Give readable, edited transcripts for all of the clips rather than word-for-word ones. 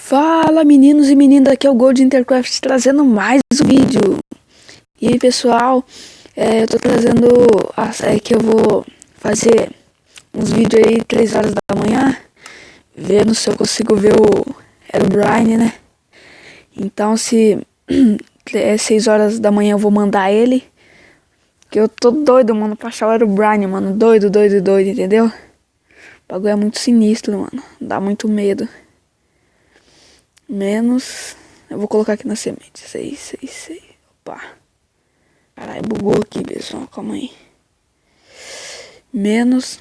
Fala meninos e meninas, aqui é o Gold Intercraft trazendo mais um vídeo. E aí pessoal, eu tô trazendo que eu vou fazer uns vídeos aí 3 horas da manhã, vendo se eu consigo ver o Herobrine, né? Então se é 6 horas da manhã eu vou mandar ele, que eu tô doido, mano, pra achar o Herobrine, mano, doido, entendeu? O bagulho é muito sinistro, mano, dá muito medo. Menos, eu vou colocar aqui na semente, 6. Opa, caralho, bugou aqui, pessoal, calma aí. Menos,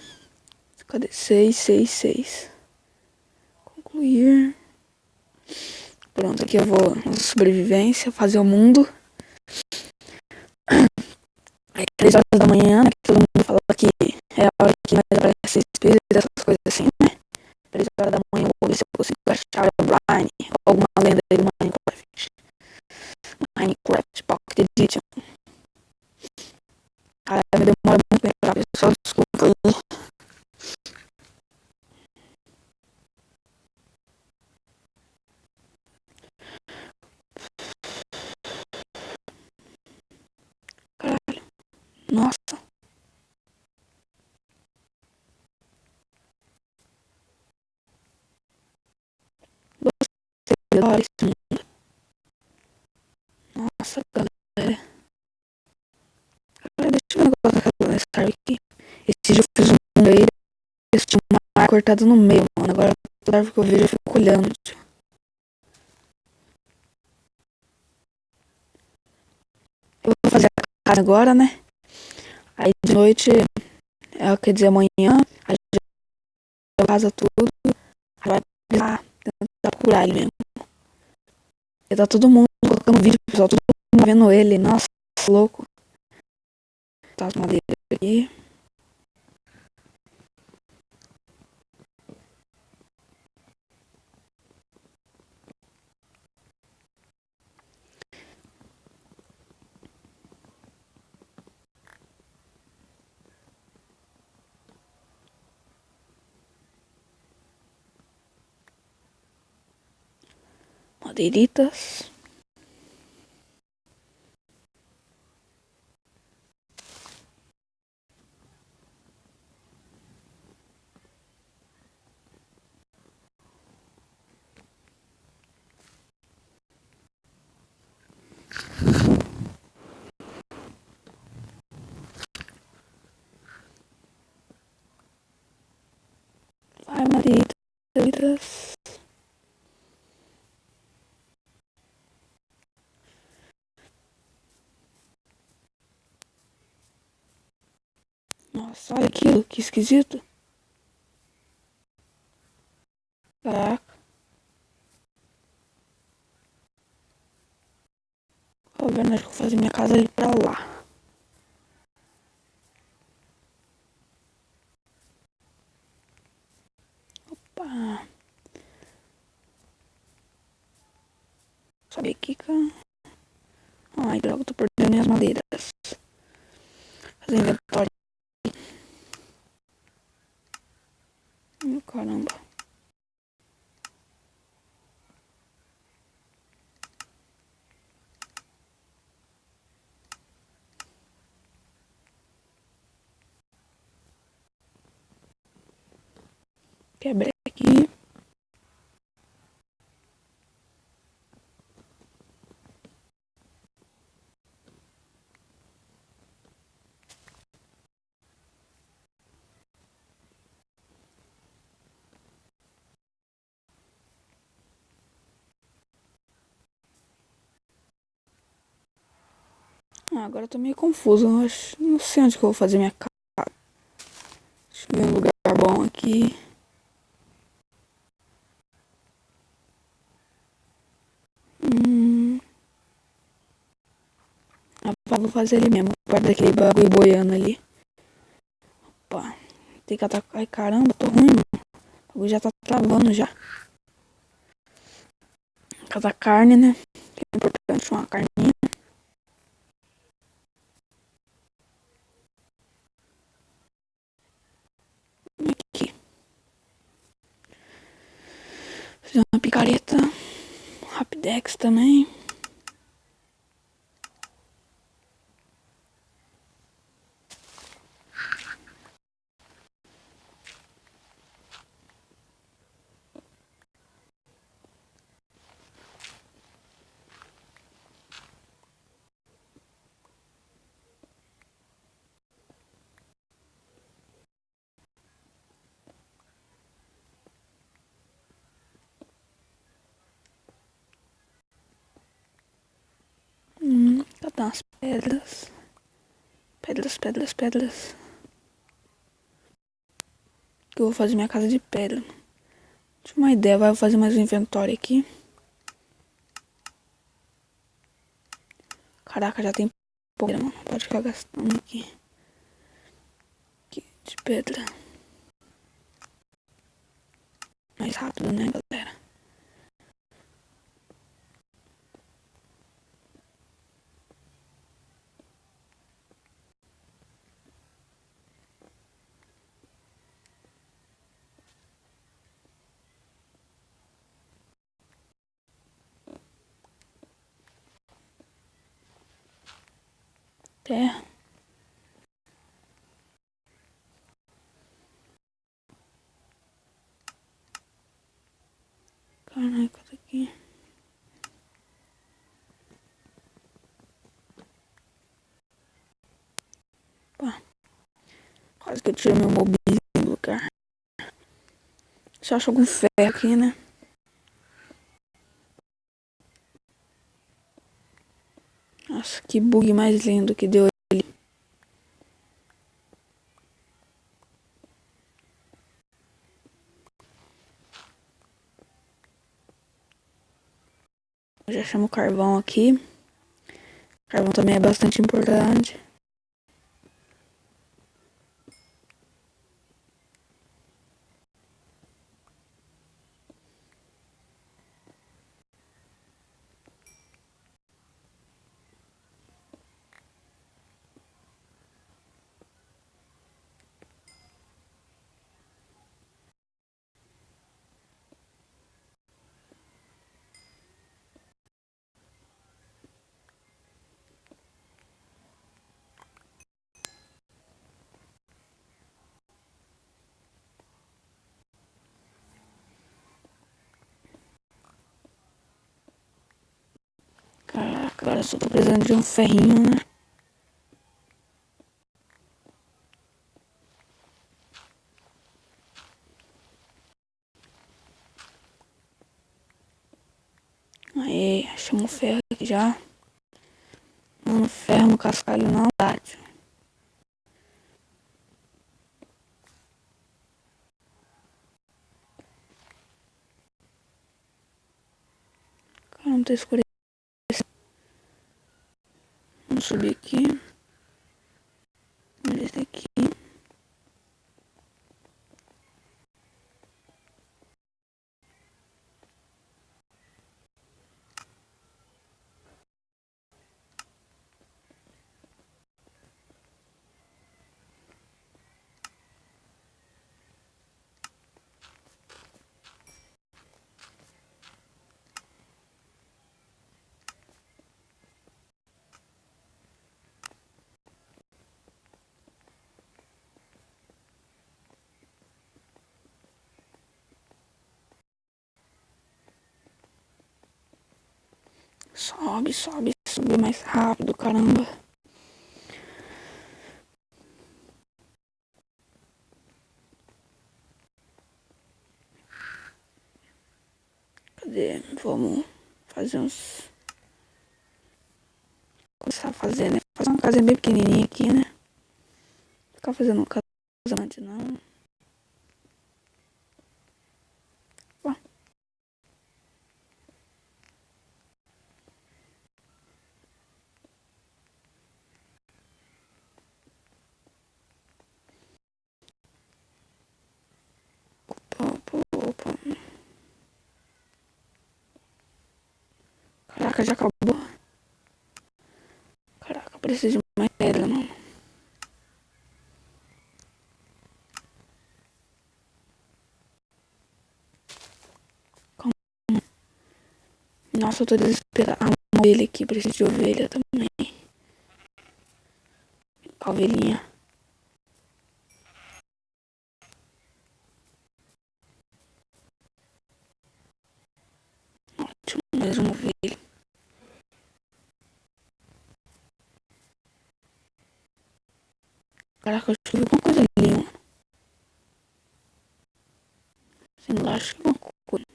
cadê? 6. Concluir. Pronto, aqui eu vou na sobrevivência, fazer o mundo. Aí 3 horas da manhã, né, que todo mundo fala que é a hora que mais aparece espírito e essas coisas assim, né? 3 horas da manhã eu vou ver se eu consigo achar o Brian ou alguma lenda aí do Minecraft. Minecraft Pocket Edition. Cara, me demora muito pra entrar, pessoal, desculpa aí. Caralho, nossa. Adoro esse mundo. Nossa, galera. Deixa eu ver um negócio nessa árvore aqui. Esse dia eu fiz um mundo aí, eu tinha uma árvore cortada no meio, mano. Agora toda árvore que eu vejo eu fico olhando, tio. Eu vou fazer a casa agora, né? Aí de noite, quer dizer, amanhã, a gente casa tudo. Aí vai lá tentar curar ele mesmo. E tá todo mundo colocando vídeo, pessoal, todo mundo vendo ele. Nossa, louco. Tá as madeiras aqui. Madeiritas. Vai, madeiritas. Nossa, olha aquilo, que esquisito. Caraca. Tô vendo, acho que vou fazer minha casa ali pra lá. Opa. Sobe aqui, cara. Ai, droga, tô perdendo minhas madeiras. Fazer inventório. Caramba. Quebrei aqui. Agora eu tô meio confuso. Eu acho, não sei onde que eu vou fazer minha casa. Deixa eu ver um lugar bom aqui. Vou fazer ali mesmo. Perto daquele bagulho boiando ali. Opa. Tem que atacar. Ai, caramba, tô ruim, mano. O bagulho já tá travando já. Catar carne, né? Que é importante uma carninha. Aqui. Fazer uma picareta. Rapidex também. Cadê umas pedras? Pedras. Eu vou fazer minha casa de pedra. Tive uma ideia, vou fazer mais um inventório aqui. Caraca, já tem pedra, mano. Pode ficar gastando aqui. Aqui, de pedra. Mais rápido, né, galera? Terra. Caraca, tá aqui. Pá. Quase que eu tiro meu mobílio do lugar. Só acho algum ferro aqui, né? Nossa, que bug mais lindo que deu ali. Eu já chamo o carvão aqui. Carvão também é bastante importante. Caraca, agora eu só tô precisando de um ferrinho, né? Aí, achamos um ferro aqui já. Mano, ferro no cascalho não dá, tio. Caramba, tá escuro. Vamos subir aqui. Vamos descer aqui. Sobe mais rápido, caramba. Cadê? Vamos fazer uns... Começar a fazer, né? Fazer uma casa bem pequenininha aqui, né? Ficar fazendo casa grande, não. Ó, opa. Caraca, já acabou. Caraca, preciso de mais pedra, mano. Calma. Nossa, eu tô desesperado. Ah, uma ovelha aqui, preciso de ovelha também. A ovelhinha. Ótimo, mais uma ovelha. Caraca, eu acho que eu vi alguma coisa ali, mano. Sei lá, acho que é alguma coisa.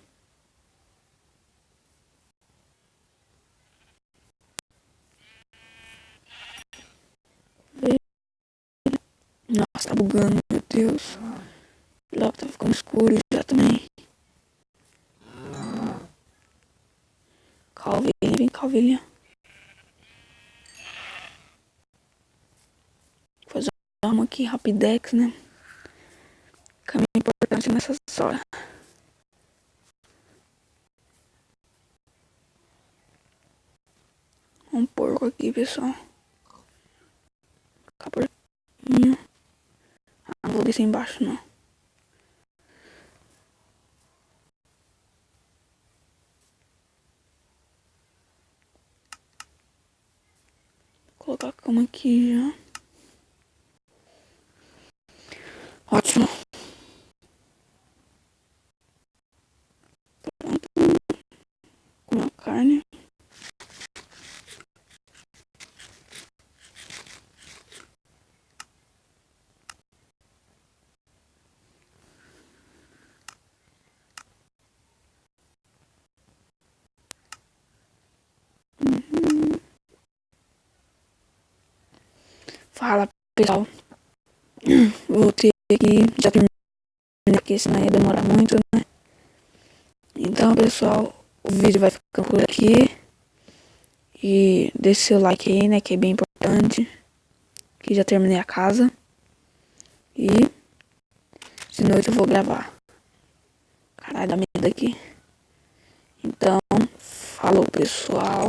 Nossa, tá bugando, meu Deus. Logo tá ficando escuro já também. Cá a ovelhinha, vem cá a ovelhinha. Vou fazer uma aqui, rapidex, né? Caminho importante nessas horas. Um porco aqui, pessoal. Cá porquinho. Ah, não vou descer embaixo, não. Vou colocar a cama aqui já. Ótimo. Pronto. Com a carne. Fala, pessoal. Vou ter que já terminar, porque senão ia demorar muito, né? Então, pessoal, o vídeo vai ficando por aqui. E deixe seu like aí, né? Que é bem importante. Que já terminei a casa. E de noite eu vou gravar. Caralho, dá medo aqui. Então, falou, pessoal.